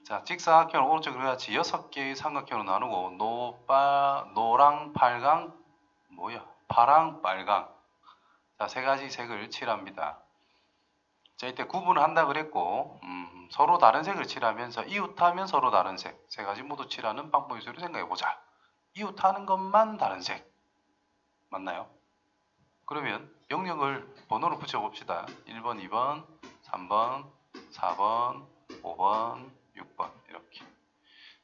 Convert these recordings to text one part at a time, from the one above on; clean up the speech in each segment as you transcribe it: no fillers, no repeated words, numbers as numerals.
자, 직사각형을 오른쪽으로 같이 6개의 삼각형으로 나누고 노랑, 빨강, 파랑, 빨강. 자, 세 가지 색을 칠합니다. 자, 이때 구분을 한다 그랬고 서로 다른 색을 칠하면서 이웃하면 서로 다른 색. 세 가지 모두 칠하는 방법의 수를 생각해 보자. 이웃하는 것만 다른 색. 맞나요? 그러면 영역을 번호로 붙여봅시다. 1번, 2번, 3번, 4번, 5번, 6번 이렇게.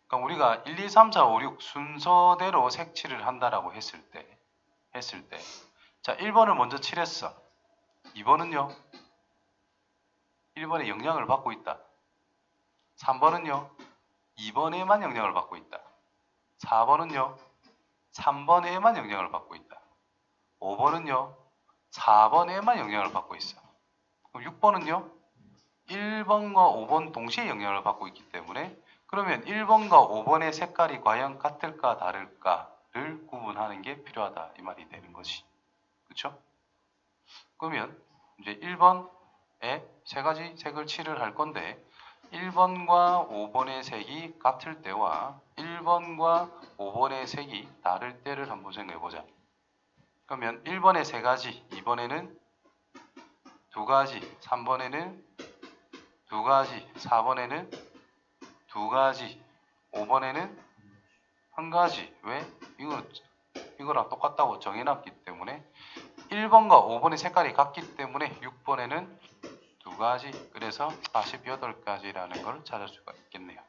그럼 우리가 1, 2, 3, 4, 5, 6 순서대로 색칠을 한다라고 했을 때 자, 1번을 먼저 칠했어. 2번은요? 1번에 영향을 받고 있다. 3번은요? 2번에만 영향을 받고 있다. 4번은요? 3번에만 영향을 받고 있다. 5번은요? 4번에만 영향을 받고 있어. 그럼 6번은요? 1번과 5번 동시에 영향을 받고 있기 때문에 그러면 1번과 5번의 색깔이 과연 같을까 다를까를 구분하는 게 필요하다 이 말이 되는 거지. 그렇죠? 그러면 이제 1번에 세 가지 색을 칠을 할 건데 1번과 5번의 색이 같을 때와 1번과 5번의 색이 다를 때를 한번 생각해 보자. 그러면 1번에 세 가지, 2번에는 두 가지, 3번에는 두 가지, 4번에는 두 가지, 5번에는 한 가지. 왜? 이거랑 똑같다고 정해놨기 때문에 1번과 5번의 색깔이 같기 때문에 6번에는 두 가지, 그래서 48가지라는 걸 찾을 수가 있겠네요.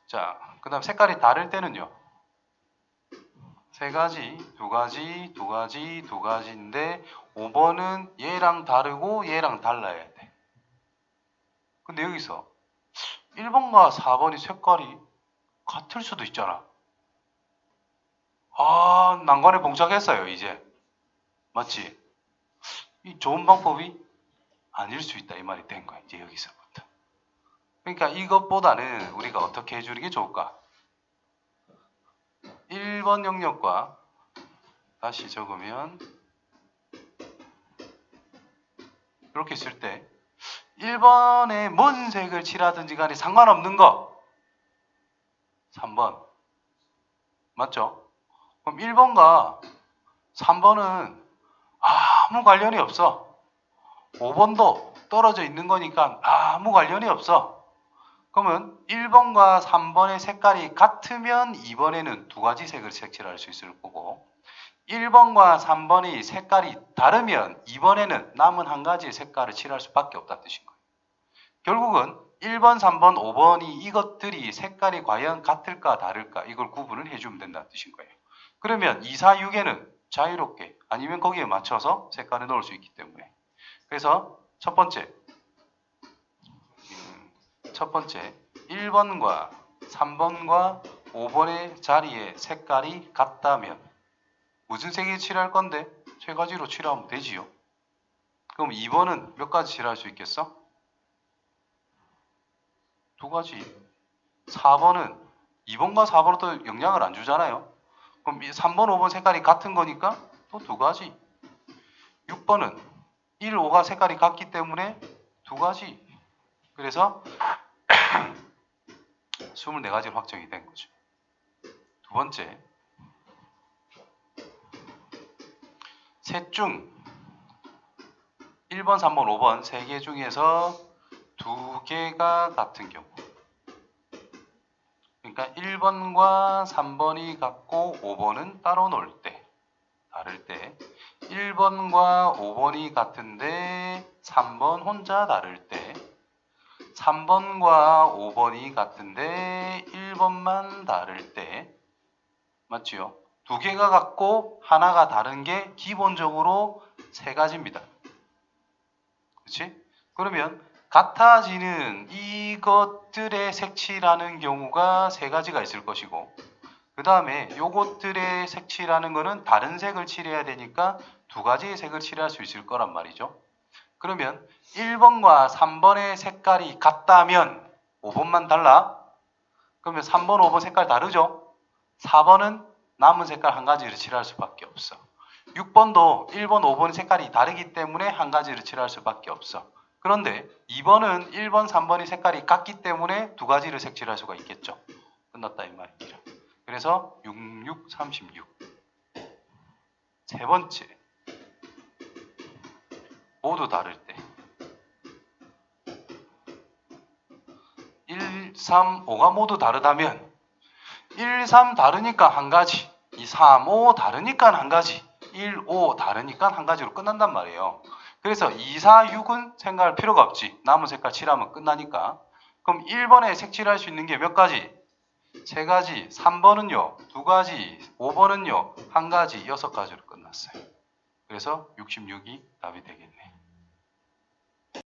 자, 그 다음 색깔이 다를 때는요. 세 가지, 두 가지, 두 가지, 두 가지인데 5번은 얘랑 다르고 얘랑 달라야 돼. 근데 여기서 1번과 4번이 색깔이 같을 수도 있잖아. 아, 난관에 봉착했어요, 이제. 맞지? 이 좋은 방법이 아닐 수 있다, 이 말이 된 거야, 이제 여기서부터. 그러니까 이것보다는 우리가 어떻게 해주는 게 좋을까? 1번 영역과 다시 적으면 이렇게 쓸 때 1번에 뭔 색을 칠하든지 간에 상관없는 거 3번 맞죠? 그럼 1번과 3번은 아무 관련이 없어. 5번도 떨어져 있는 거니까 아무 관련이 없어. 그러면 1번과 3번의 색깔이 같으면 2번에는 두 가지 색을 색칠할 수 있을 거고 1번과 3번의 색깔이 다르면 2번에는 남은 한 가지의 색깔을 칠할 수밖에 없다는 뜻인 거예요. 결국은 1번, 3번, 5번이 이것들이 색깔이 과연 같을까 다를까 이걸 구분을 해주면 된다는 뜻인 거예요. 그러면 2, 4, 6에는 자유롭게 아니면 거기에 맞춰서 색깔을 넣을 수 있기 때문에 그래서 첫 번째 1번과 3번과 5번의 자리에 색깔이 같다면 무슨 색이 칠할 건데? 세 가지로 칠하면 되지요. 그럼 2번은 몇 가지 칠할 수 있겠어? 두 가지. 4번은 2번과 4번은 또 영향을 안 주잖아요. 그럼 3번, 5번 색깔이 같은 거니까 또 두 가지. 6번은 1, 5가 색깔이 같기 때문에 두 가지. 그래서 24가지로 확정이 된 거죠. 두 번째, 셋 중 1번, 3번, 5번 세 개 중에서 두 개가 같은 경우 그러니까 1번과 3번이 같고 5번은 따로 놀 때 다를 때 1번과 5번이 같은데 3번 혼자 다를 때 3번과 5번이 같은데 1번만 다를 때 맞지요? 두 개가 같고 하나가 다른 게 기본적으로 세 가지입니다. 그렇지? 그러면 같아지는 이것들의 색칠하는 경우가 세 가지가 있을 것이고 그 다음에 요것들의 색칠하는 거는 다른 색을 칠해야 되니까 두 가지의 색을 칠할 수 있을 거란 말이죠. 그러면 1번과 3번의 색깔이 같다면 5번만 달라? 그러면 3번, 5번 색깔 다르죠? 4번은 남은 색깔 한 가지를 칠할 수밖에 없어. 6번도 1번, 5번 색깔이 다르기 때문에 한 가지를 칠할 수밖에 없어. 그런데 2번은 1번, 3번이 색깔이 같기 때문에 두 가지를 색칠할 수가 있겠죠. 끝났다 이 말입니다. 그래서 66, 36. 세 번째, 모두 다를 때 1, 3, 5가 모두 다르다면 1, 3 다르니까 한 가지, 2, 3, 5 다르니까 한 가지, 1, 5 다르니까 한 가지로 끝난단 말이에요. 그래서 2, 4, 6은 생각할 필요가 없지. 남은 색깔 칠하면 끝나니까. 그럼 1번에 색칠할 수 있는 게 몇 가지? 3가지, 3번은요 2가지, 5번은요 1가지, 6가지로 끝났어요. 그래서 66이 답이 되겠네.